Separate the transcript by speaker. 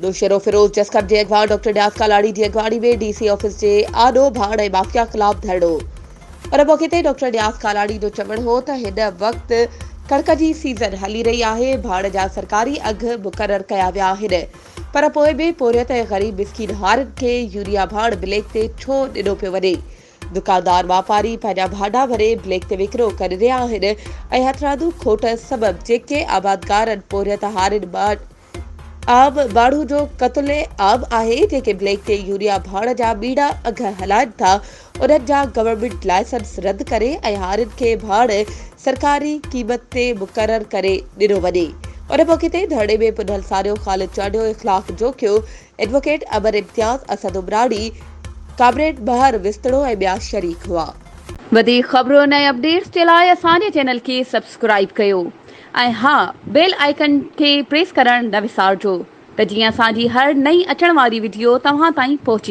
Speaker 1: दोषरो फिरोज जसकर जी अगवा डॉक्टर न्यास कालाड़ी जी अगवाणी में डीसी ऑफिस जे आॾो भाड़ ऐं माफ़िया ख़िलाफ़ धरणो। पर मौक़े ते डॉक्टर न्यास कालाड़ी जो चवणु हो त हिन वक़्तु कणक जी सीज़न हली रही आहे, भाड़ जा सरकारी अघ मुक़रर कया विया आहिनि, पर पोइ बि पोरियत ऐं ग़रीब मिसकीन हारियुनि खे यूरिया भाड़ ब्लैक ते छो ॾिनो पियो वञे। दुकानदार वापारी पंहिंजा भाडा भरे ब्लैक ते विकिरो करे रहिया आहिनि ऐं हथरादू खोट सबबि जेके आबादगारनि पोरियत हारियुनि आम माण्हू जो क़त्ल आम आहे, जेके ब्लैक ते यूरिया भाड़ जा ॿीड़ा अघ हलाइनि था, उन्हनि जा गवर्नमेंट लाइसेंस रद्द करे ऐं हारियुनि खे भाड़ सरकारी क़ीमत ते मुक़रर करे ॾिनो वञे। उन मौक़े ते धरणे में पुनल सारियो ख़ालिद चांडियो इख़्लाक़ जोखियो, एडवोकेट अमर इम्तियाज़, असद उमराणी, कामरेड बहर विस्तड़ो ऐं ॿिया शरीक हुआ।
Speaker 2: वधीक ख़बरुनि ऐं अपडेट्स जे लाइ असांजे चैनल खे सब्सक्राइब कयो ऐं हा, बेल आइकन खे प्रेस करणु न विसारिजो त जीअं असांजी हर नई अचण वारी वीडियो तव्हां ताईं पहुची